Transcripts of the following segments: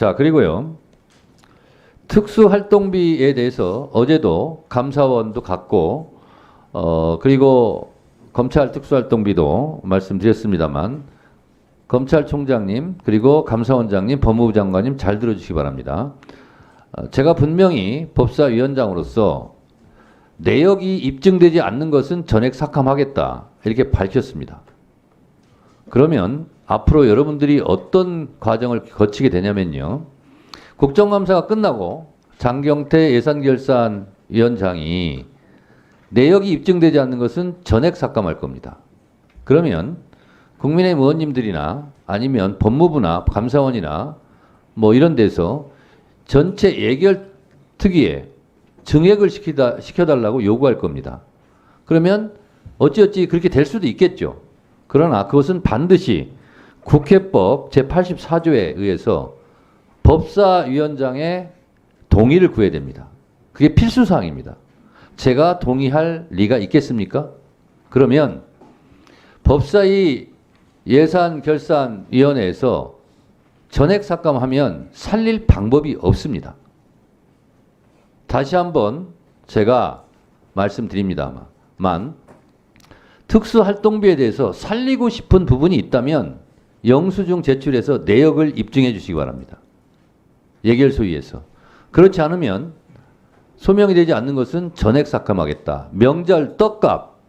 자, 그리고요. 특수활동비에 대해서 어제도 감사원도 갔고, 그리고 검찰 특수활동비도 말씀드렸습니다만, 검찰총장님, 그리고 감사원장님, 법무부 장관님 잘 들어주시기 바랍니다. 제가 분명히 법사위원장으로서 내역이 입증되지 않는 것은 전액 삭감하겠다. 이렇게 밝혔습니다. 그러면 앞으로 여러분들이 어떤 과정을 거치게 되냐면요. 국정감사가 끝나고 장경태 예산결산위원장이 내역이 입증되지 않는 것은 전액 삭감할 겁니다. 그러면 국민의힘 의원님들이나 아니면 법무부나 감사원이나 뭐 이런 데서 전체 예결특위에 증액을 시켜달라고 요구할 겁니다. 그러면 어찌어찌 그렇게 될 수도 있겠죠. 그러나 그것은 반드시 국회법 제84조에 의해서 법사위원장의 동의를 구해야 됩니다. 그게 필수사항입니다. 제가 동의할 리가 있겠습니까? 그러면 법사위 예산결산위원회에서 전액 삭감하면 살릴 방법이 없습니다. 다시 한번 제가 말씀드립니다만 특수활동비에 대해서 살리고 싶은 부분이 있다면 영수증 제출해서 내역을 입증해 주시기 바랍니다. 예결소위에서. 그렇지 않으면 소명이 되지 않는 것은 전액 삭감하겠다. 명절 떡값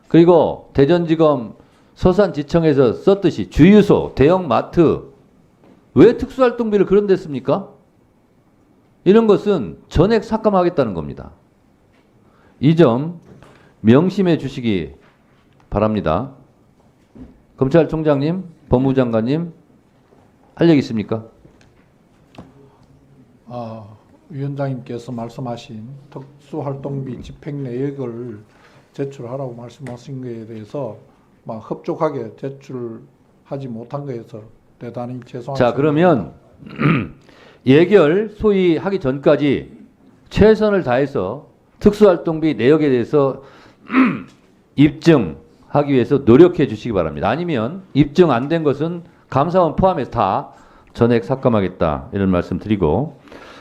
그리고 대전지검 서산지청에서 썼듯이 주유소, 대형마트 왜 특수활동비를 그런 데 씁니까? 이런 것은 전액 삭감하겠다는 겁니다. 이 점 명심해 주시기 바랍니다. 검찰총장님, 법무부 장관님 할 얘기 있습니까? 위원장님께서 말씀하신 특수활동비 집행 내역을 제출하라고 말씀하신 것에 대해서 막 흡족하게 제출하지 못한 것에서 대단히 죄송합니다. 자, 그러면 예결 소위 하기 전까지 최선을 다해서 특수활동비 내역에 대해서 입증하기 위해서 노력해 주시기 바랍니다. 아니면 입증 안 된 것은 감사원 포함해서 다 전액 삭감하겠다 이런 말씀 드리고,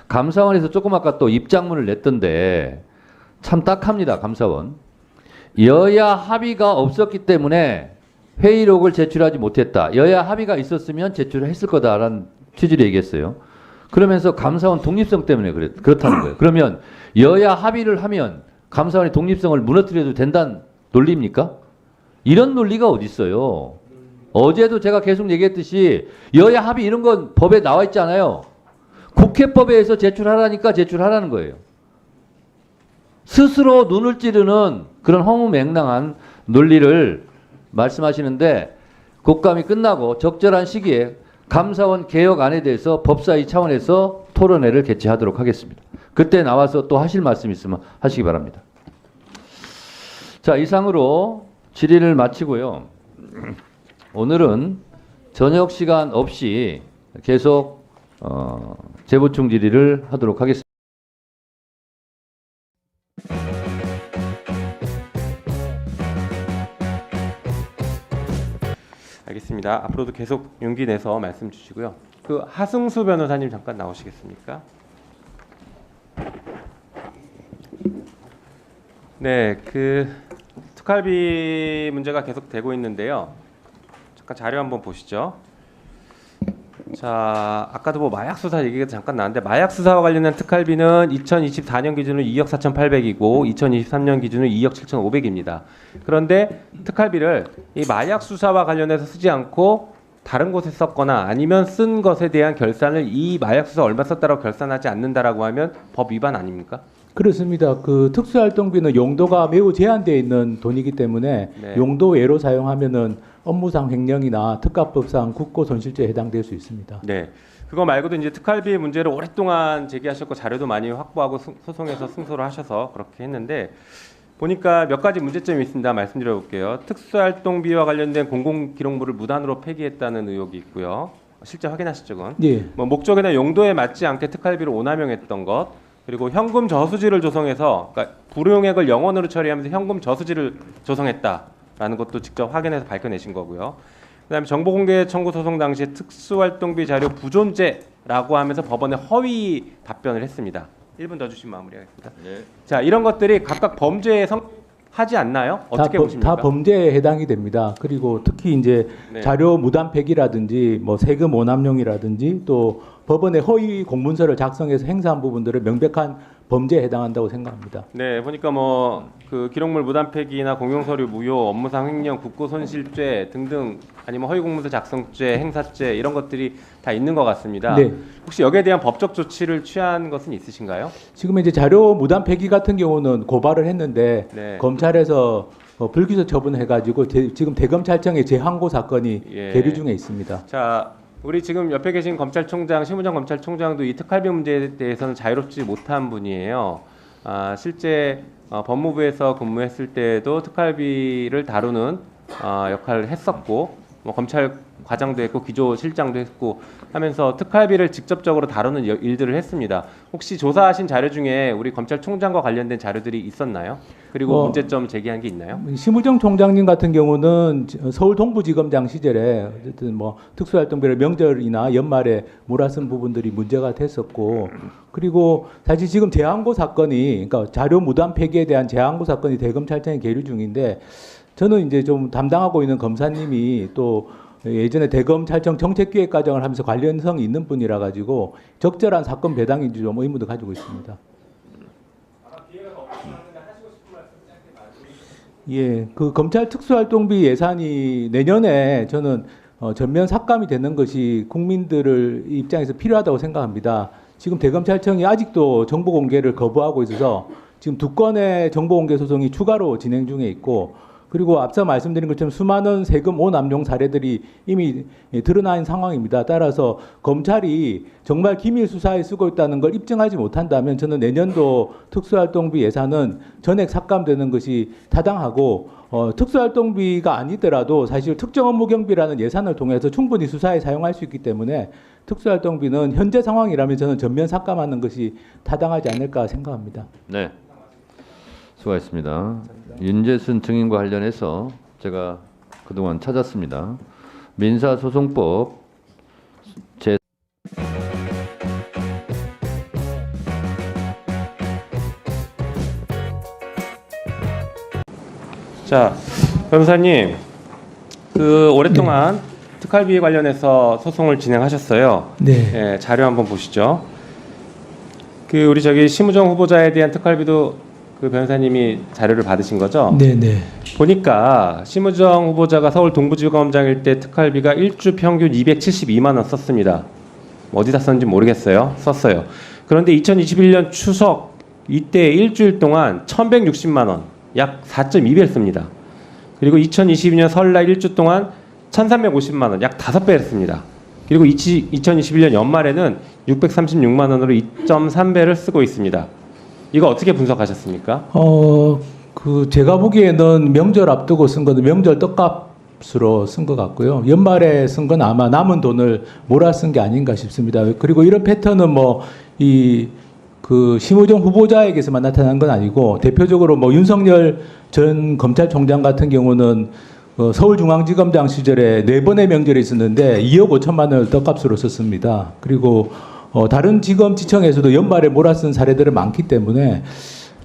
감사원에서 조금 아까 또 입장문을 냈던데 참 딱합니다. 감사원. 여야 합의가 없었기 때문에 회의록을 제출하지 못했다. 여야 합의가 있었으면 제출했을 거다라는 취지로 얘기했어요. 그러면서 감사원 독립성 때문에 그렇다는 거예요. 그러면 여야 합의를 하면 감사원의 독립성을 무너뜨려도 된다는 논리입니까? 이런 논리가 어디 있어요? 어제도 제가 계속 얘기했듯이 여야 합의 이런 건 법에 나와 있잖아요. 국회법에 의해서 제출하라니까 제출하라는 거예요. 스스로 눈을 찌르는 그런 허무맹랑한 논리를 말씀하시는데, 국감이 끝나고 적절한 시기에 감사원 개혁안에 대해서 법사위 차원에서 토론회를 개최하도록 하겠습니다. 그때 나와서 또 하실 말씀 있으면 하시기 바랍니다. 자, 이상으로 질의를 마치고요. 오늘은 저녁 시간 없이 계속 재보충 질의를 하도록 하겠습니다. 알겠습니다. 앞으로도 계속 용기 내서 말씀 주시고요. 그 하승수 변호사님 잠깐 나오시겠습니까? 네, 그 특활비 문제가 계속 되고 있는데요. 잠깐 자료 한번 보시죠. 자, 아까도 뭐 마약 수사 얘기가 잠깐 나왔는데, 마약 수사와 관련된 특활비는 2024년 기준으로 2억 4,800이고 2023년 기준으로 2억 7,500입니다. 그런데 특활비를 이 마약 수사와 관련해서 쓰지 않고 다른 곳에 썼거나 아니면 쓴 것에 대한 결산을 이 마약 수사 얼마 썼다고 결산하지 않는다라고 하면 법 위반 아닙니까? 그렇습니다. 그 특수활동비는 용도가 매우 제한되어 있는 돈이기 때문에 네. 용도 외로 사용하면은 업무상 횡령이나 특가법상 국고손실죄에 해당될 수 있습니다. 네. 그거 말고도 이제 특활비 문제를 오랫동안 제기하셨고 자료도 많이 확보하고 소송에서 승소를 하셔서 그렇게 했는데, 보니까 몇 가지 문제점이 있습니다. 말씀드려 볼게요. 특수활동비와 관련된 공공기록물을 무단으로 폐기했다는 의혹이 있고요. 실제 확인하시죠, 그건? 예. 뭐 목적이나 용도에 맞지 않게 특활비를 오남용했던 것, 그리고 현금 저수지를 조성해서, 그러니까 불용액을 영원으로 처리하면서 현금 저수지를 조성했다라는 것도 직접 확인해서 밝혀내신 거고요. 그다음에 정보공개 청구 소송 당시에 특수활동비 자료 부존재라고 하면서 법원에 허위 답변을 했습니다. 1분 더 주시면 마무리하겠습니다. 자, 이런 것들이 각각 범죄에 하지 않나요? 어떻게 보십니까? 다 범죄에 해당이 됩니다. 그리고 특히 이제 네. 자료 무단 폐기라든지 뭐 세금 오남용이라든지 또 법원에 허위 공문서를 작성해서 행사한 부분들은 명백한 범죄에 해당한다고 생각합니다. 네, 보니까 뭐 그 기록물 무단 폐기나 공용서류 무효, 업무상 횡령, 국고손실죄 등등 아니면 허위공문서 작성죄, 행사죄 이런 것들이 다 있는 것 같습니다. 네. 혹시 여기에 대한 법적 조치를 취한 것은 있으신가요? 지금 이제 자료 무단 폐기 같은 경우는 고발을 했는데 네. 검찰에서 불기소 처분해가지고 지금 대검찰청의 재항고 사건이 예. 계류 중에 있습니다. 자, 우리 지금 옆에 계신 검찰총장, 심우정 검찰총장도 이 특활비 문제에 대해서는 자유롭지 못한 분이에요. 실제 법무부에서 근무했을 때도 특활비를 다루는 역할을 했었고, 뭐 검찰 과장도 했고 기조실장도 했고 하면서 특활비를 직접적으로 다루는 일들을 했습니다. 혹시 조사하신 자료 중에 우리 검찰총장과 관련된 자료들이 있었나요? 그리고 문제점 제기한 게 있나요? 심우정 총장님 같은 경우는 서울 동부지검장 시절에 어쨌든 뭐 특수활동비를 명절이나 연말에 몰아쓴 부분들이 문제가 됐었고, 그리고 사실 지금 재항고 사건이, 그러니까 자료 무단 폐기에 대한 재항고 사건이 대검찰청에 계류 중인데, 저는 이제 좀 담당하고 있는 검사님이 또 예전에 대검찰청 정책기획과정을 하면서 관련성이 있는 분이라 가지고 적절한 사건 배당인지 좀 의문도 가지고 있습니다. 예, 그 검찰 특수활동비 예산이 내년에 저는 전면 삭감이 되는 것이 국민들을 입장에서 필요하다고 생각합니다. 지금 대검찰청이 아직도 정보 공개를 거부하고 있어서 지금 2건의 정보 공개 소송이 추가로 진행 중에 있고, 그리고 앞서 말씀드린 것처럼 수많은 세금 오남용 사례들이 이미 드러나 있는 상황입니다. 따라서 검찰이 정말 기밀 수사에 쓰고 있다는 걸 입증하지 못한다면 저는 내년도 특수활동비 예산은 전액 삭감되는 것이 타당하고, 특수활동비가 아니더라도 사실 특정 업무 경비라는 예산을 통해서 충분히 수사에 사용할 수 있기 때문에 특수활동비는 현재 상황이라면 저는 전면 삭감하는 것이 타당하지 않을까 생각합니다. 네. 수고하셨습니다. 윤재순 증인과 관련해서 제가 그동안 찾았습니다. 민사소송법 제 자, 변호사님, 그 오랫동안 특활비 관련해서 소송을 진행하셨어요. 네. 예, 자료 한번 보시죠. 그 우리 저기 심우정 후보자에 대한 특활비도 그 변호사님이 자료를 받으신 거죠? 네, 네. 보니까 심우정 후보자가 서울 동부지검장일 때 특활비가 일주 평균 272만 원 썼습니다. 어디다 썼는지 모르겠어요. 썼어요. 그런데 2021년 추석 이때 일주일 동안 1,160만 원, 약 4.2배를 씁니다. 그리고 2022년 설날 일주 동안 1,350만 원, 약 5배를 씁니다. 그리고 2021년 연말에는 636만 원으로 2.3배를 쓰고 있습니다. 이거 어떻게 분석하셨습니까? 그 제가 보기에는 명절 앞두고 쓴 거는 명절 떡값으로 쓴 것 같고요. 연말에 쓴 건 아마 남은 돈을 몰아 쓴 게 아닌가 싶습니다. 그리고 이런 패턴은 뭐 그 심우정 후보자에게서만 나타난 건 아니고, 대표적으로 뭐 윤석열 전 검찰총장 같은 경우는 서울중앙지검장 시절에 4번의 명절이 있었는데 2억 5천만 원을 떡값으로 썼습니다. 그리고 다른 지검지청에서도 연말에 몰아쓴 사례들은 많기 때문에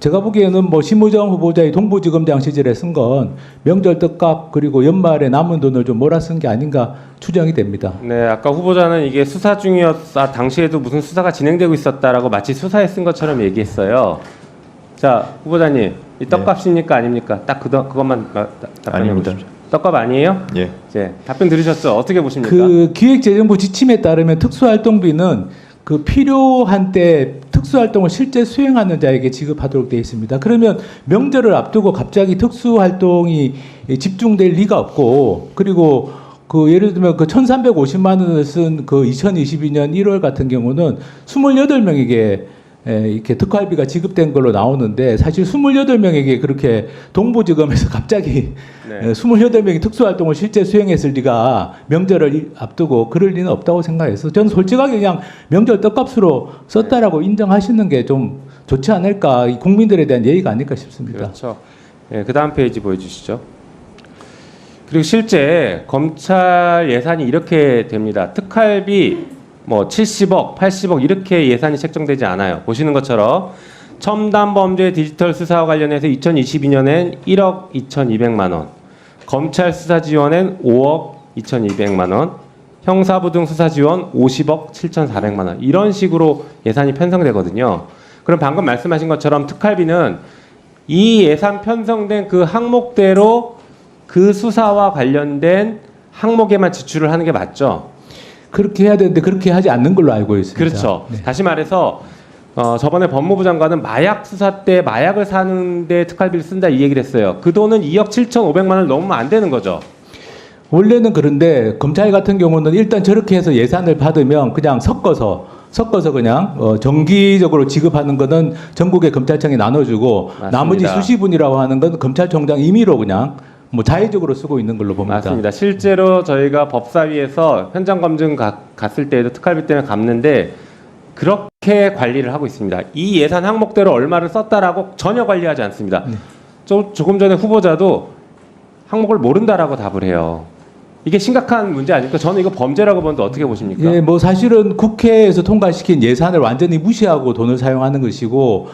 제가 보기에는 뭐 심우정 후보자의 동부지검장 시절에 쓴 건 명절 떡값 그리고 연말에 남은 돈을 좀 몰아쓴 게 아닌가 추정이 됩니다. 네, 아까 후보자는 이게 수사 중이었다, 당시에도 무슨 수사가 진행되고 있었다라고 마치 수사에 쓴 것처럼 얘기했어요. 자, 후보자님, 이 떡값입니까 아닙니까? 딱 그것만 답변해 보십시오. 떡값 아니에요? 예. 네, 답변 들으셨죠? 어떻게 보십니까? 그 기획재정부 지침에 따르면 특수활동비는 그 필요한 때 특수활동을 실제 수행하는 자에게 지급하도록 되어 있습니다. 그러면 명절을 앞두고 갑자기 특수활동이 집중될 리가 없고, 그리고 그 예를 들면 그 1,350만 원을 쓴 그 2022년 1월 같은 경우는 28명에게 이렇게 특활비가 지급된 걸로 나오는데, 사실 28명에게 그렇게 동부지검에서 갑자기 네. 28명이 특수활동을 실제 수행했을 리가, 명절을 앞두고 그럴 리는 없다고 생각해서 저는 솔직하게 그냥 명절 떡값으로 썼다라고 인정하시는 게 좀 좋지 않을까, 이 국민들에 대한 예의가 아닐까 싶습니다. 그렇죠. 네, 그 다음 페이지 보여주시죠. 그리고 실제 검찰 예산이 이렇게 됩니다. 특활비 뭐 70억, 80억 이렇게 예산이 책정되지 않아요. 보시는 것처럼 첨단 범죄 디지털 수사와 관련해서 2022년엔 1억 2,200만 원, 검찰 수사 지원엔 5억 2,200만 원, 형사부 등 수사 지원 50억 7,400만 원 이런 식으로 예산이 편성되거든요. 그럼 방금 말씀하신 것처럼 특활비는 이 예산 편성된 그 항목대로 그 수사와 관련된 항목에만 지출을 하는 게 맞죠? 그렇게 해야 되는데 그렇게 하지 않는 걸로 알고 있습니다. 그렇죠. 네. 다시 말해서 저번에 법무부 장관은 마약 수사 때 마약을 사는데 특활비를 쓴다 이 얘기를 했어요. 그 돈은 2억 7,500만 원을 넘으면 안 되는 거죠. 원래는 그런데 검찰 같은 경우는 일단 저렇게 해서 예산을 받으면 그냥 섞어서 그냥 정기적으로 지급하는 거는 전국의 검찰청에 나눠주고 맞습니다. 나머지 수시분이라고 하는 건 검찰총장 임의로 그냥 뭐 자의적으로 쓰고 있는 걸로 봅니다. 맞습니다. 실제로 저희가 법사위에서 현장 검증 갔을 때에도 특활비 때문에 갚는데 그렇게 관리를 하고 있습니다. 이 예산 항목대로 얼마를 썼다라고 전혀 관리하지 않습니다. 조금 전에 후보자도 항목을 모른다라고 답을 해요. 이게 심각한 문제 아닙니까? 저는 이거 범죄라고 보는데 어떻게 보십니까? 예, 뭐 사실은 국회에서 통과시킨 예산을 완전히 무시하고 돈을 사용하는 것이고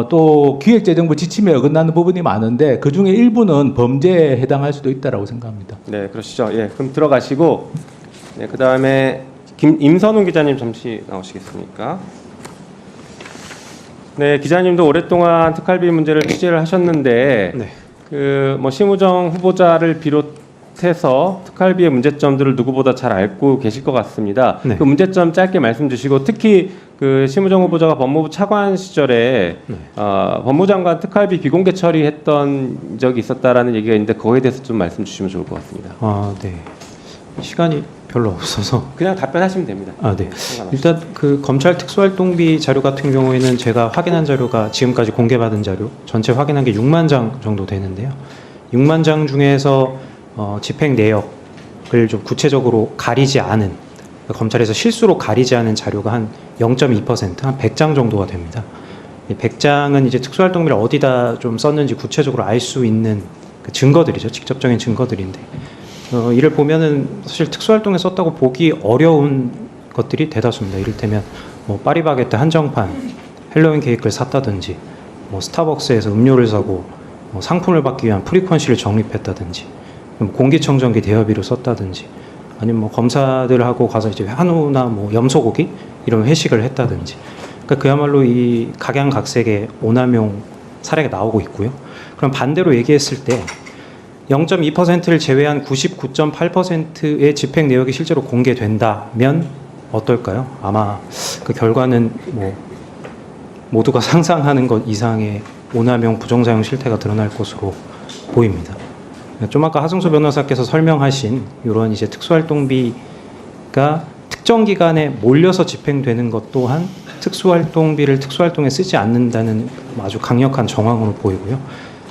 또 기획재정부 지침에 어긋나는 부분이 많은데 그 중에 일부는 범죄에 해당할 수도 있다라고 생각합니다. 네, 그러시죠. 예, 그럼 들어가시고 네, 그 다음에 임선웅 기자님 잠시 나오시겠습니까? 네, 기자님도 오랫동안 특활비 문제를 취재를 하셨는데 네. 그 뭐 심우정 후보자를 비롯해서 특활비의 문제점들을 누구보다 잘 알고 계실 것 같습니다. 네. 그 문제점 짧게 말씀 주시고 특히 그 심우정 후보자가 법무부 차관 시절에 네. 법무부 장관 특활비 비공개 처리했던 적이 있었다라는 얘기가 있는데 그거에 대해서 좀 말씀 주시면 좋을 것 같습니다. 네. 시간이 별로 없어서. 그냥 답변하시면 됩니다. 네. 상관없이. 일단 그 검찰 특수활동비 자료 같은 경우에는 제가 확인한 자료가 지금까지 공개받은 자료 전체 확인한 게 6만 장 정도 되는데요. 6만 장 중에서 집행 내역을 좀 구체적으로 가리지 않은 검찰에서 실수로 가리지 않은 자료가 한 0.2%, 한 100장 정도가 됩니다. 이 100장은 이제 특수활동비를 어디다 좀 썼는지 구체적으로 알 수 있는 그 증거들이죠. 직접적인 증거들인데 이를 보면은 사실 특수활동에 썼다고 보기 어려운 것들이 대다수입니다. 이를테면 뭐 파리바게뜨 한정판 헬로윈 케이크를 샀다든지 뭐 스타벅스에서 음료를 사고 뭐 상품을 받기 위한 프리퀀시를 적립했다든지 공기청정기 대여비로 썼다든지 아니면 뭐 검사들하고 가서 이제 한우나 뭐 염소고기 이런 회식을 했다든지 그러니까 그야말로 이 각양각색의 오남용 사례가 나오고 있고요. 그럼 반대로 얘기했을 때 0.2%를 제외한 99.8%의 집행 내역이 실제로 공개된다면 어떨까요? 아마 그 결과는 뭐 모두가 상상하는 것 이상의 오남용 부정사용 실태가 드러날 것으로 보입니다. 좀 아까 하승수 변호사께서 설명하신 이런 이제 특수활동비가 특정 기간에 몰려서 집행되는 것 또한 특수활동비를 특수활동에 쓰지 않는다는 아주 강력한 정황으로 보이고요.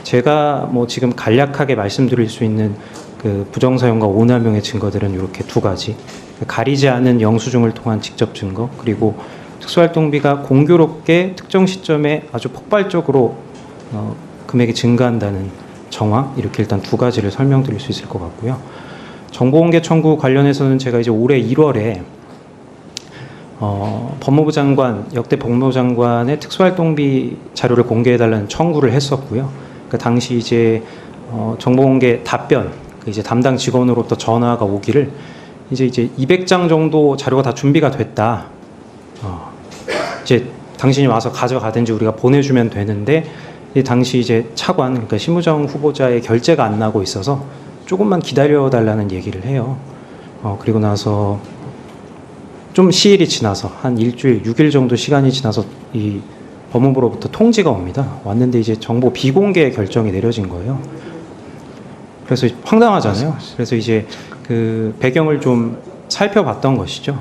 제가 뭐 지금 간략하게 말씀드릴 수 있는 그 부정사용과 오남용의 증거들은 이렇게 두 가지. 가리지 않은 영수증을 통한 직접 증거, 그리고 특수활동비가 공교롭게 특정 시점에 아주 폭발적으로 금액이 증가한다는 정황, 이렇게 일단 두 가지를 설명드릴 수 있을 것 같고요. 정보공개 청구 관련해서는 제가 이제 올해 1월에 법무부 장관, 역대 법무부 장관의 특수활동비 자료를 공개해달라는 청구를 했었고요. 그 당시 이제 정보공개 답변, 그 이제 담당 직원으로부터 전화가 오기를 이제 200장 정도 자료가 다 준비가 됐다. 이제 당신이 와서 가져가든지 우리가 보내주면 되는데 당시 이제 차관, 그러니까 심우정 후보자의 결재가 안 나고 있어서 조금만 기다려달라는 얘기를 해요. 그리고 나서 좀 시일이 지나서 한 일주일, 6일 정도 시간이 지나서 이 법무부로부터 통지가 옵니다. 왔는데 이제 정보 비공개 결정이 내려진 거예요. 그래서 황당하잖아요. 그래서 이제 그 배경을 좀 살펴봤던 것이죠.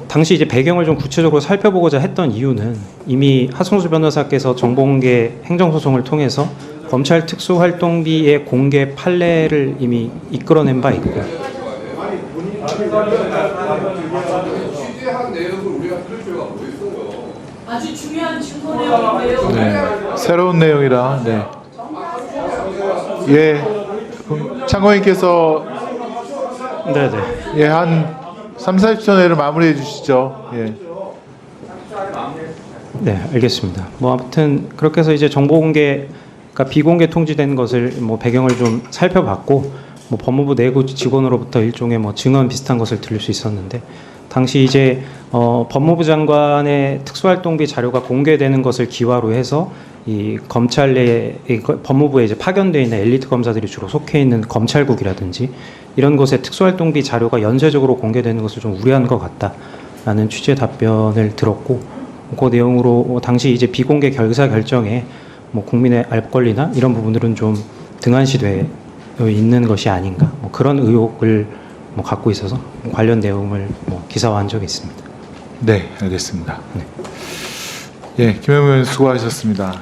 당시 이제 배경을 좀 구체적으로 살펴보고자 했던 이유는 이미 하승수 변호사께서 정보공개 행정소송을 통해서 검찰 특수활동비의 공개 판례를 이미 이끌어낸 바 있고 취재한 내용을 우리가 들을 필요가 뭐 있어요? 아주 중요한 증거 내용인데요. 네, 새로운 내용이라. 네. 예, 그럼 참고인께서 네네. 예, 한 3, 40초 내로 마무리해 주시죠. 예. 네, 알겠습니다. 뭐 아무튼 그렇게 해서 이제 정보 공개가 비공개 통지된 것을 뭐 배경을 좀 살펴봤고, 뭐 법무부 내부 직원으로부터 일종의 뭐 증언 비슷한 것을 들을 수 있었는데, 당시 이제 법무부 장관의 특수활동비 자료가 공개되는 것을 기화로 해서 이 검찰 내에 법무부에 이제 파견되어 있는 엘리트 검사들이 주로 속해 있는 검찰국이라든지 이런 곳에 특수활동비 자료가 연쇄적으로 공개되는 것을 좀 우려한 것 같다라는 취지의 답변을 들었고, 그 내용으로 당시 이제 비공개 결사 결정에 뭐 국민의 알 권리나 이런 부분들은 좀 등한시되어 있는 것이 아닌가, 뭐 그런 의혹을 뭐 갖고 있어서 관련 내용을 뭐 기사화한 적이 있습니다. 네, 알겠습니다. 예, 김영민 의원 수고하셨습니다.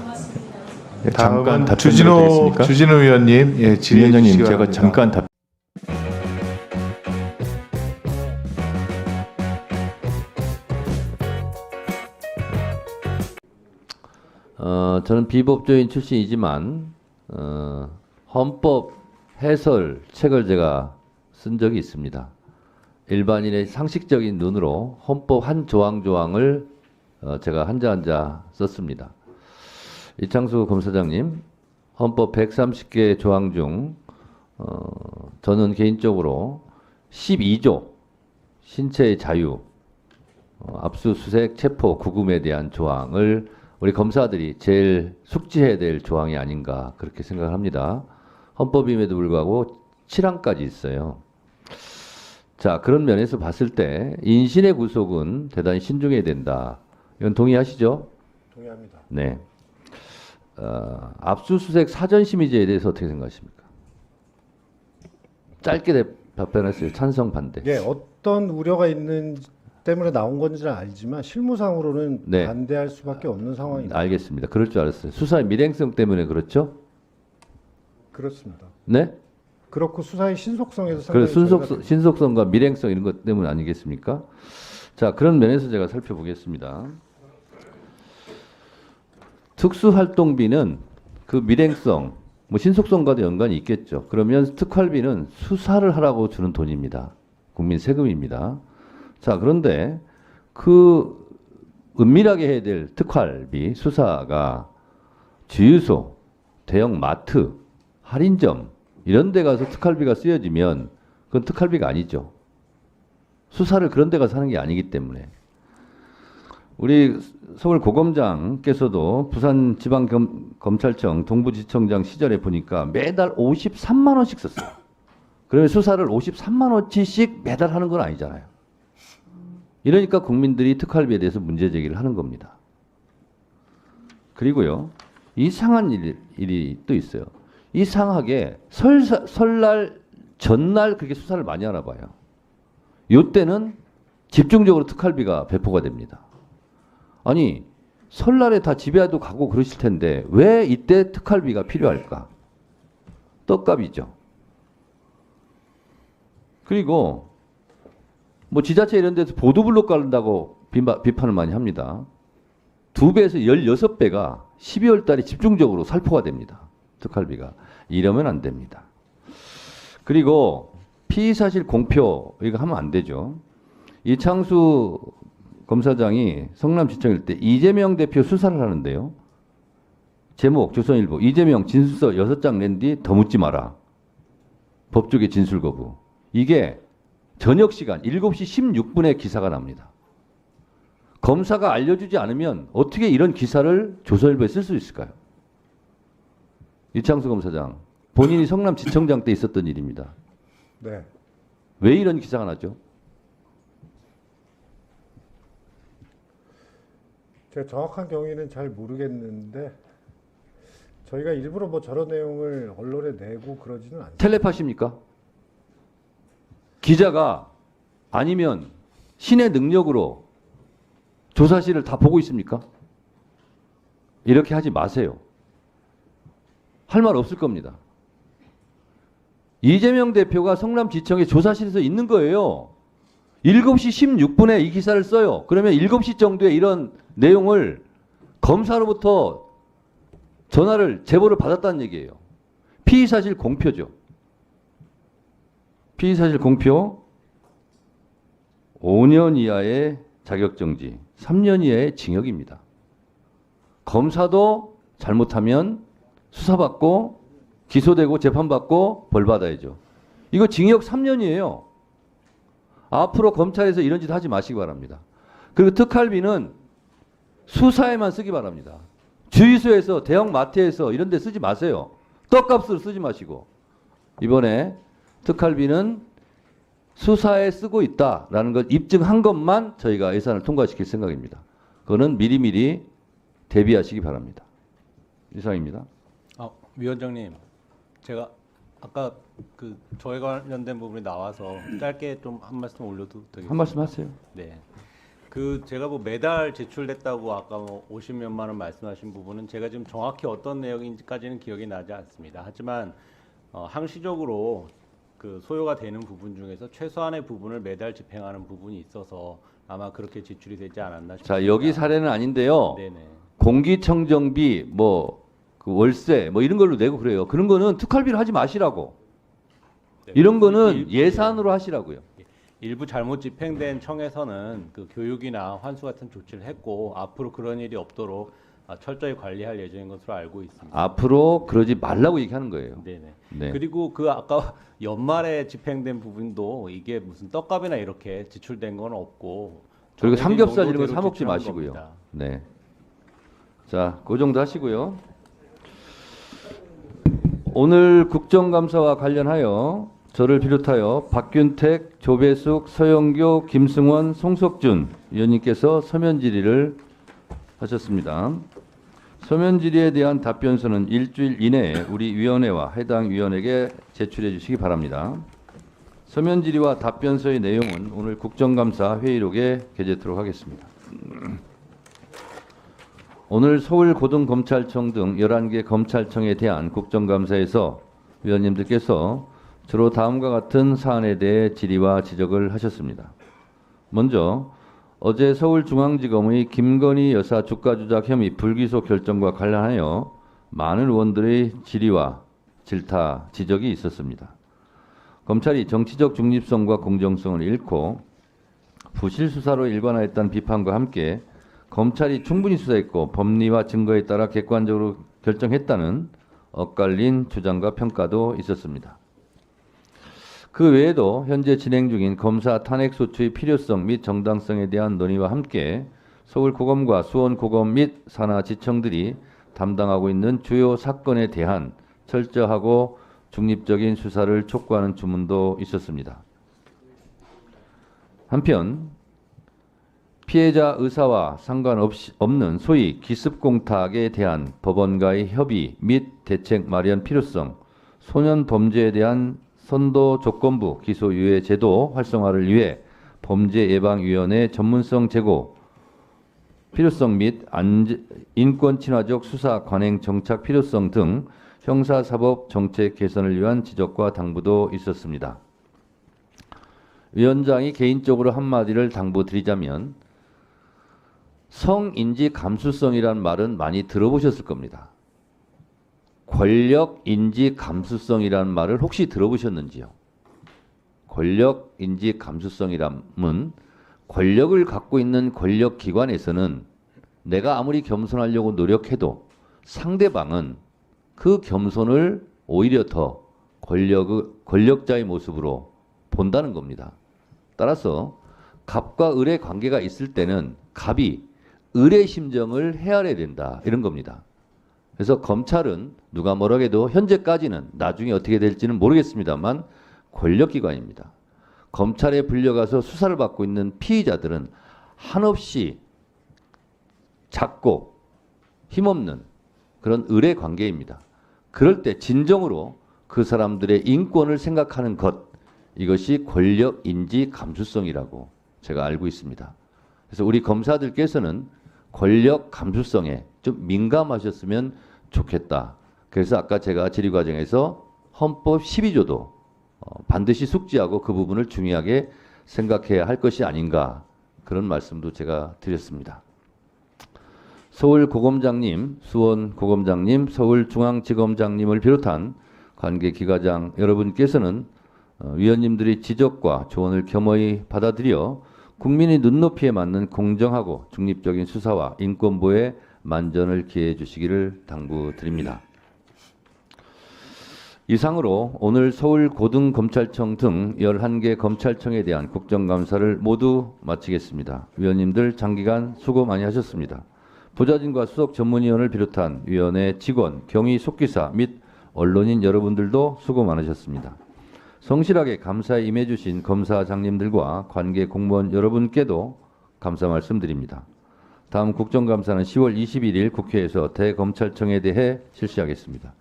네, 잠깐 다음은 답변 드려도 되겠습니까? 주진우 위원님, 예, 질의해 위원장님, 주시기 제가 바랍니다. 잠깐 답. 저는 비법조인 출신이지만 헌법 해설 책을 제가 쓴 적이 있습니다. 일반인의 상식적인 눈으로 헌법 한 조항을 제가 한자 썼습니다. 이창수 검사장님, 헌법 130개 조항 중 저는 개인적으로 12조 신체의 자유, 압수수색, 체포, 구금에 대한 조항을 우리 검사들이 제일 숙지해야 될 조항이 아닌가 그렇게 생각합니다. 헌법임에도 불구하고 7항까지 있어요. 자, 그런 면에서 봤을 때 인신의 구속은 대단히 신중해야 된다. 이건 동의하시죠? 동의합니다. 네. 압수수색 사전심의제에 대해서 어떻게 생각하십니까? 짧게 답변했어요. 찬성, 반대. 예, 어떤 우려가 있는 때문에 나온 건지는 알지만 실무상으로는 네. 반대할 수밖에 없는 상황입니다. 알겠습니다. 그럴 줄 알았어요. 수사의 밀행성 때문에 그렇죠? 그렇습니다. 네? 그렇고 수사의 신속성에서 그래 상당히 신속성과 밀행성 이런 것 때문 아니겠습니까? 자, 그런 면에서 제가 살펴보겠습니다. 특수활동비는 그 밀행성, 뭐 신속성과도 연관이 있겠죠. 그러면 특활비는 수사를 하라고 주는 돈입니다. 국민 세금입니다. 자, 그런데 그 은밀하게 해야 될 특활비 수사가 주유소, 대형 마트, 할인점 이런 데 가서 특활비가 쓰여지면 그건 특활비가 아니죠. 수사를 그런 데 가서 하는 게 아니기 때문에. 우리 서울 고검장께서도 부산지방검찰청 동부지청장 시절에 보니까 매달 53만 원씩 썼어요. 그러면 수사를 53만 원치씩 매달 하는 건 아니잖아요. 이러니까 국민들이 특활비에 대해서 문제 제기를 하는 겁니다. 그리고요, 이상한 일이 또 있어요. 이상하게 설날 전날 그렇게 수사를 많이 하나 봐요. 이때는 집중적으로 특활비가 배포가 됩니다. 아니, 설날에 다 집에도 가고 그러실 텐데 왜 이때 특활비가 필요할까? 떡값이죠. 그리고 뭐 지자체 이런 데서 보도블록 깔는다고 비판을 많이 합니다. 2배에서 16배가 12월 달에 집중적으로 살포가 됩니다. 특활비가. 이러면 안 됩니다. 그리고 피의사실 공표 이거 하면 안 되죠. 이창수 검사장이 성남지청일 때 이재명 대표 수사를 하는데요. 제목 조선일보 이재명 진술서 6장 낸 뒤 더 묻지 마라. 법조계 진술 거부. 이게 저녁 시간 7시 16분에 기사가 납니다. 검사가 알려주지 않으면 어떻게 이런 기사를 조선일보에 쓸 수 있을까요? 이창수 검사장, 본인이 성남지청장 때 있었던 일입니다. 네. 왜 이런 기사가 나죠? 제가 정확한 경위는 잘 모르겠는데 저희가 일부러 뭐 저런 내용을 언론에 내고 그러지는 않습니다. 텔레파시입니까? 기자가 아니면 신의 능력으로 조사실을 다 보고 있습니까? 이렇게 하지 마세요. 할 말 없을 겁니다. 이재명 대표가 성남지청의 조사실에서 있는 거예요. 7시 16분에 이 기사를 써요. 그러면 7시 정도에 이런 내용을 검사로부터 전화를 제보를 받았다는 얘기예요. 피의사실 공표죠. 피의사실 공표 5년 이하의 자격정지, 3년 이하의 징역입니다. 검사도 잘못하면 수사받고 기소되고 재판받고 벌 받아야죠. 이거 징역 3년이에요. 앞으로 검찰에서 이런 짓 하지 마시기 바랍니다. 그리고 특활비는 수사에만 쓰기 바랍니다. 주유소에서 대형 마트에서 이런 데 쓰지 마세요. 떡값으로 쓰지 마시고. 이번에 특활비는 수사에 쓰고 있다라는 걸 입증한 것만 저희가 예산을 통과시킬 생각입니다. 그거는 미리미리 대비하시기 바랍니다. 이상입니다. 위원장님, 제가 아까 그 저에 관련된 부분이 나와서 짧게 좀 한 말씀 올려도 되겠습니까? 한 말씀 하세요. 네. 그 제가 뭐 매달 제출됐다고 아까 뭐 50몇만 원 말씀하신 부분은 제가 지금 정확히 어떤 내용인지까지는 기억이 나지 않습니다. 하지만 항시적으로 그 소요가 되는 부분 중에서 최소한의 부분을 매달 집행하는 부분이 있어서 아마 그렇게 지출이 되지 않았나 싶습니다. 자, 여기 사례는 아닌데요. 네네. 공기청정비, 그 월세, 이런 걸로 내고 그래요. 그런 거는 특활비로 하지 마시라고. 네, 이런 거는 예산으로 하시라고요. 일부 잘못 집행된 청에서는 그 교육이나 환수 같은 조치를 했고 앞으로 그런 일이 없도록 철저히 관리할 예정인 것으로 알고 있습니다. 앞으로 그러지 말라고 얘기하는 거예요. 네네. 네. 그리고 그 아까 연말에 집행된 부분도 이게 무슨 떡값이나 이렇게 지출된 건 없고 그리고 정해진 삼겹살 이런 거 용도대로 사 먹지 지출한 마시고요. 겁니다. 네. 자, 그 정도 하시고요. 오늘 국정감사와 관련하여 저를 비롯하여 박균택, 조배숙, 서영교, 김승원, 송석준 위원님께서 서면 질의를 하셨습니다. 서면 질의에 대한 답변서는 일주일 이내에 우리 위원회와 해당 위원에게 제출해 주시기 바랍니다. 서면 질의와 답변서의 내용은 오늘 국정감사 회의록에 게재토록 하겠습니다. 오늘 서울고등검찰청 등 11개 검찰청에 대한 국정감사에서 위원님들께서 주로 다음과 같은 사안에 대해 질의와 지적을 하셨습니다. 먼저 어제 서울중앙지검의 김건희 여사 주가 조작 혐의 불기소 결정과 관련하여 많은 의원들의 질의와 질타, 지적이 있었습니다. 검찰이 정치적 중립성과 공정성을 잃고 부실 수사로 일관하였다는 비판과 함께 검찰이 충분히 수사했고 법리와 증거에 따라 객관적으로 결정했다는 엇갈린 주장과 평가도 있었습니다. 그 외에도 현재 진행 중인 검사 탄핵소추의 필요성 및 정당성에 대한 논의와 함께 서울고검과 수원고검 및 산하지청들이 담당하고 있는 주요 사건에 대한 철저하고 중립적인 수사를 촉구하는 주문도 있었습니다. 한편 피해자 의사와 상관없는 소위 기습공탁에 대한 법원과의 협의 및 대책 마련 필요성, 소년 범죄에 대한 선도 조건부 기소 유예 제도 활성화를 위해 범죄예방위원회 전문성 제고 필요성 및 인권 친화적 수사 관행 정착 필요성 등 형사사법 정책 개선을 위한 지적과 당부도 있었습니다. 위원장이 개인적으로 한마디를 당부드리자면 성인지 감수성이란 말은 많이 들어보셨을 겁니다. 권력인지 감수성이라는 말을 혹시 들어보셨는지요? 권력인지 감수성이라면 권력을 갖고 있는 권력기관에서는 내가 아무리 겸손하려고 노력해도 상대방은 그 겸손을 오히려 더 권력자의 모습으로 본다는 겁니다. 따라서 갑과 을의 관계가 있을 때는 갑이 을의 심정을 헤아려야 된다 이런 겁니다. 그래서 검찰은 누가 뭐라고 해도 현재까지는 나중에 어떻게 될지는 모르겠습니다만 권력기관입니다. 검찰에 불려가서 수사를 받고 있는 피의자들은 한없이 작고 힘없는 그런 을의 관계입니다. 그럴 때 진정으로 그 사람들의 인권을 생각하는 것, 이것이 권력인지 감수성이라고 제가 알고 있습니다. 그래서 우리 검사들께서는 권력 감수성에 좀 민감하셨으면 좋겠다. 그래서 아까 제가 질의 과정에서 헌법 12조도 반드시 숙지하고 그 부분을 중요하게 생각해야 할 것이 아닌가 그런 말씀도 제가 드렸습니다. 서울고검장님, 수원고검장님, 서울중앙지검장님을 비롯한 관계기관장 여러분께서는 위원님들의 지적과 조언을 겸허히 받아들여 국민의 눈높이에 맞는 공정하고 중립적인 수사와 인권보호에 만전을 기해해 주시기를 당부드립니다. 이상으로 오늘 서울고등검찰청 등 11개 검찰청에 대한 국정감사를 모두 마치겠습니다. 위원님들 장기간 수고 많이 하셨습니다. 보좌진과 수석 전문위원을 비롯한 위원회 직원, 경위 속기사 및 언론인 여러분들도 수고 많으셨습니다. 성실하게 감사에 임해주신 검사장님들과 관계 공무원 여러분께도 감사 말씀드립니다. 다음 국정감사는 10월 21일 국회에서 대검찰청에 대해 실시하겠습니다.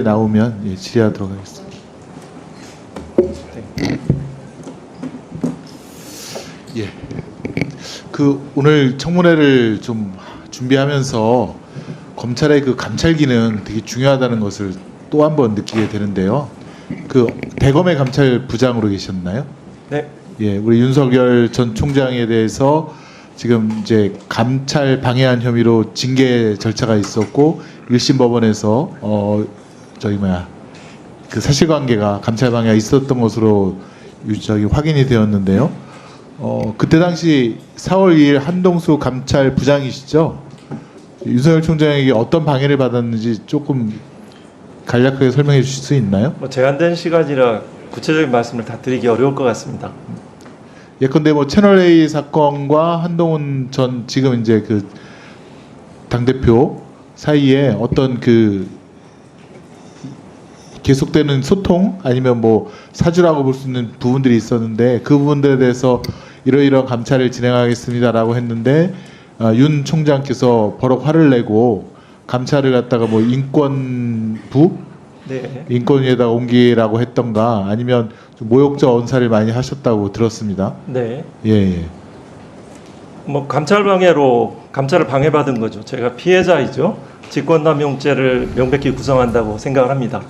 나오면 질의하도록 하겠습니다. 예. 오늘 청문회를 좀 준비하면서 검찰의 그 감찰 기능 되게 중요하다는 것을 또 한 번 느끼게 되는데요. 대검의 감찰부장으로 계셨나요? 네. 예, 우리 윤석열 전 총장에 대해서 지금 이제 감찰 방해한 혐의로 징계 절차가 있었고 1심 법원에서 그 사실관계가 감찰 방해가 있었던 것으로 확인이 되었는데요. 그때 당시 4월 2일 한동수 감찰부장이시죠? 윤석열 총장에게 어떤 방해를 받았는지 조금 간략하게 설명해 주실 수 있나요? 제한된 시간이라 구체적인 말씀을 다 드리기 어려울 것 같습니다. 예컨대 채널A 사건과 한동훈 전 지금 이제 그 당대표 사이에 어떤 계속되는 소통 아니면 사주라고 볼 수 있는 부분들이 있었는데 그 부분들에 대해서 이러이러한 감찰을 진행하겠습니다라고 했는데 윤 총장께서 버럭 화를 내고 감찰을 갖다가 인권부 네. 인권위에다가 옮기라고 했던가 아니면 좀 모욕적 언사를 많이 하셨다고 들었습니다. 네. 예. 감찰 방해로 감찰을 방해받은 거죠. 제가 피해자이죠. 직권남용죄를 명백히 구성한다고 생각을 합니다.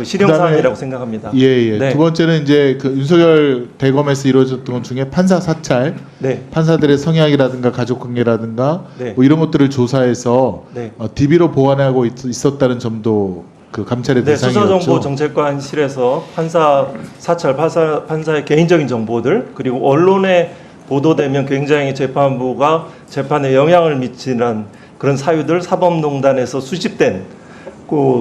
실형사항이라고 생각합니다. 예. 네. 두 번째는 이제 윤석열 대검에서 이루어졌던 것 중에 판사 사찰, 네. 판사들의 성향이라든가 가족관계라든가 네. 이런 것들을 조사해서 네. DB로 보관하고 있었다는 점도 그 감찰의 네, 대상이었죠. 수사정보정책관실에서 판사 사찰, 판사의 개인적인 정보들 그리고 언론에 보도되면 굉장히 재판부가 재판에 영향을 미치는 그런 사유들 사법농단에서 수집된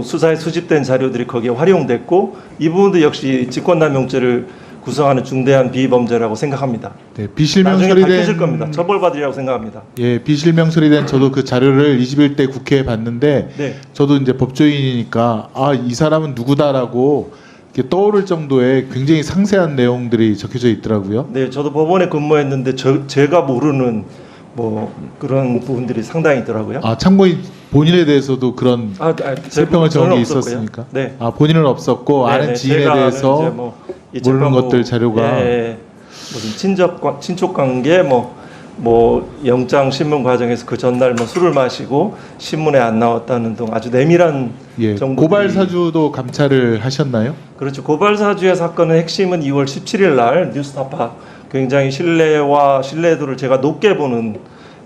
수사에 수집된 자료들이 거기에 활용됐고 이 부분도 역시 직권남용죄를 구성하는 중대한 비범죄라고 생각합니다. 네, 비실명 나중에 처리된 밝혀질 겁니다. 처벌받으리라고 생각합니다. 예, 비실명 처리된 저도 그 자료를 21대 국회에 봤는데 네. 저도 이제 법조인이니까 이 사람은 누구다라고 이렇게 떠오를 정도의 굉장히 상세한 내용들이 적혀져 있더라고요. 네, 저도 법원에 근무했는데 제가 모르는 그런 부분들이 상당히 있더라고요. 참고인 본인에 대해서도 그런 설명을 적은 게 있었습니까? 네. 본인은 없었고 아는 지인에 대해서 모르는 것들 자료가 무슨 친족 관계 영장 신문 과정에서 그 전날 술을 마시고 신문에 안 나왔다는 등 아주 내밀한 정보들이 고발 사주도 감찰을 하셨나요? 그렇죠. 고발 사주의 사건의 핵심은 2월 17일 날 뉴스타파 굉장히 신뢰도를 제가 높게 보는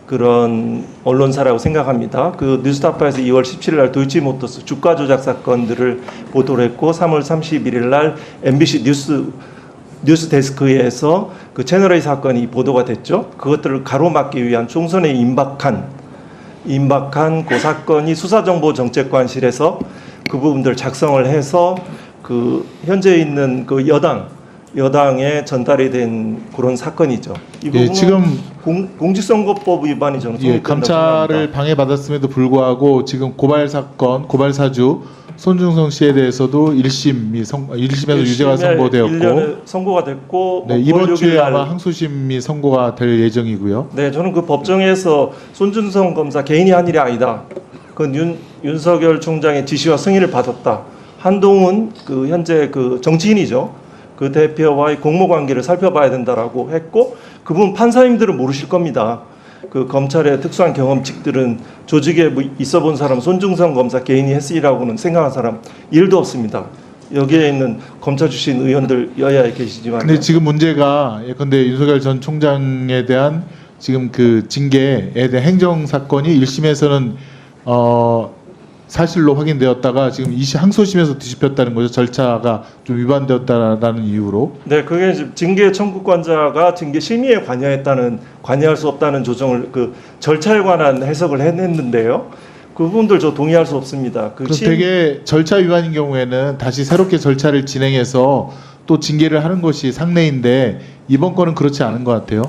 그런 언론사라고 생각합니다. 그 뉴스타파에서 2월 17일 날 도이치모터스 주가 조작 사건들을 보도를 했고 3월 31일 날 MBC 뉴스 데스크에서 그 채널A 사건이 보도가 됐죠. 그것들을 가로막기 위한 총선에 임박한 그 사건이 수사정보정책관실에서 그 부분들 작성을 해서 그 현재 있는 그 여당에 전달이 된 그런 사건이죠. 이 부분은 지금 공직선거법 위반이 저는 감찰을 방해받았음에도 불구하고 지금 고발 사건, 고발 사주 손중성 씨에 대해서도 1심에서 유죄가 선고되었고 1년에 선고가 됐고 이번 주에 아마 항소심이 선고가 될 예정이고요. 네, 저는 그 법정에서 손준성 검사 개인이 한 일이 아니다. 그 윤석열 총장의 지시와 승인을 받았다. 한동훈 그 현재 그 정치인이죠. 그 대표와의 공모 관계를 살펴봐야 된다라고 했고 그분 판사님들은 모르실 겁니다. 그 검찰의 특수한 경험칙들은 조직에 있어 본 사람 손중성 검사 개인이 했으리라고는 생각한 사람 1도 없습니다. 여기에 있는 검찰 출신 의원들 여야에 계시지만 근데 지금 문제가 예컨대 윤석열 전 총장에 대한 지금 그 징계에 대한 행정 사건이 1심에서는 사실로 확인되었다가 지금 항소심에서 뒤집혔다는 거죠. 절차가 좀 위반되었다라는 이유로. 네, 그게 이제 징계 청구권자가 징계 심의에 관여할 수 없다는 조정을 그 절차에 관한 해석을 해냈는데요. 그 부분들 저 동의할 수 없습니다. 그럼 되게 절차 위반인 경우에는 다시 새롭게 절차를 진행해서 또 징계를 하는 것이 상례인데 이번 건은 그렇지 않은 것 같아요.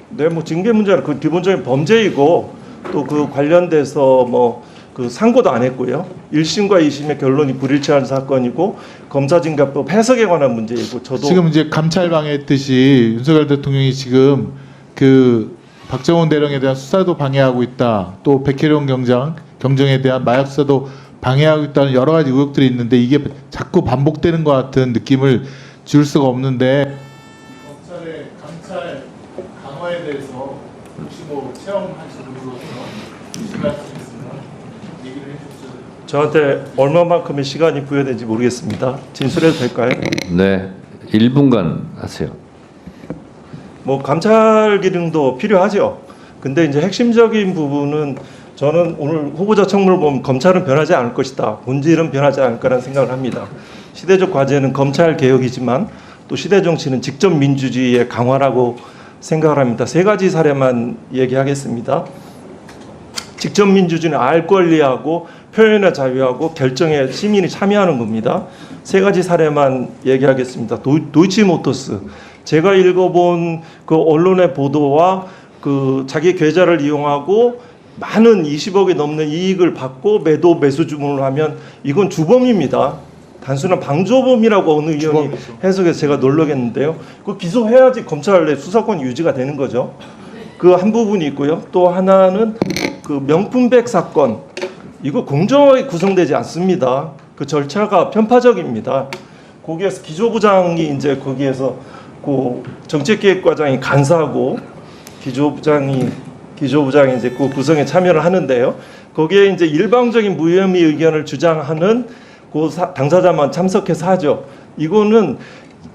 네, 뭐 징계 문제는 그 기본적인 범죄이고 또 그 관련돼서 뭐 그 상고도 안 했고요. 1심과 2심의 결론이 불일치한 사건이고 검사징계법 해석에 관한 문제이고 저도 지금 이제 감찰 방해했듯이 윤석열 대통령이 지금 그 박정훈 대령에 대한 수사도 방해하고 있다. 또 백혜령 경정에 대한 마약 수사도 방해하고 있다는 여러 가지 의혹들이 있는데 이게 자꾸 반복되는 것 같은 느낌을 지울 수가 없는데 검찰의 감찰 강화에 대해서 혹시 뭐 체험하신 분으로서 의심할 수 있으면 얘기를 해주세요. 저한테 얼마만큼의 시간이 부여된지 모르겠습니다. 진술해도 될까요? 네, 1분간 하세요. 뭐 감찰 기능도 필요하죠. 근데 이제 핵심적인 부분은 저는 오늘 후보자 청문을 보면 검찰은 변하지 않을 것이다. 본질은 변하지 않을 거라는 생각을 합니다. 시대적 과제는 검찰 개혁이지만 또 시대 정치는 직접 민주주의의 강화라고 생각을 합니다. 세 가지 사례만 얘기하겠습니다. 직접 민주주의는 알 권리하고 표현의 자유하고 결정에 시민이 참여하는 겁니다. 세 가지 사례만 얘기하겠습니다. 도이치모터스. 제가 읽어본 그 언론의 보도와 그 자기 계좌를 이용하고 많은 20억이 넘는 이익을 받고 매수 주문을 하면 이건 주범입니다. 단순한 방조범이라고 어느 의원이 해석해서 제가 놀라겠는데요. 그 기소해야지 검찰 내 수사권이 유지가 되는 거죠. 그 한 부분이 있고요. 또 하나는 그 명품백 사건. 이거 공정하게 구성되지 않습니다. 그 절차가 편파적입니다. 거기에서 기조부장이 이제 거기에서 그 정책기획과장이 간사하고 기조부장이 이제 그 구성에 참여를 하는데요. 거기에 이제 일방적인 무혐의 의견을 주장하는 그 당사자만 참석해서 하죠. 이거는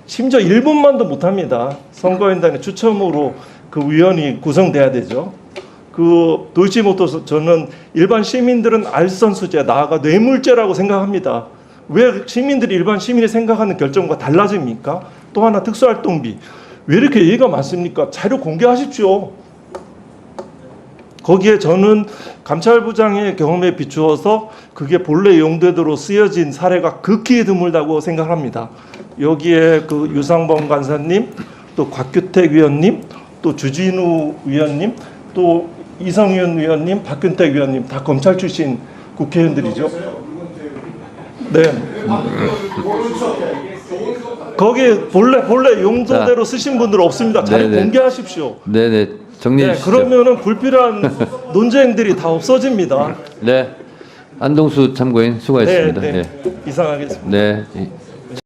심지어 1분만도 못합니다. 선거인단의 추첨으로 그 위원이 구성돼야 되죠. 그 도이치모터스 저는 일반 시민들은 알선수재 나아가 뇌물죄라고 생각합니다. 왜 시민들이 일반 시민이 생각하는 결정과 달라집니까? 또 하나 특수활동비 왜 이렇게 얘기가 많습니까? 자료 공개하십시오. 거기에 저는 감찰부장의 경험에 비추어서 그게 본래 용도대로 쓰여진 사례가 극히 드물다고 생각합니다. 여기에 그 유상범 간사님, 또 곽규택 위원님, 또 주진우 위원님, 또 이성윤 위원님, 박균택 위원님 다 검찰 출신 국회의원들이죠. 네. 거기에 본래 용도대로 쓰신 분들 없습니다. 자료 공개하십시오. 네네. 정리해 주시죠. 그러면은 불필요한 논쟁들이 다 없어집니다. 네. 안동수 참고인 수고하셨습니다. 네. 이상하겠습니다. 네.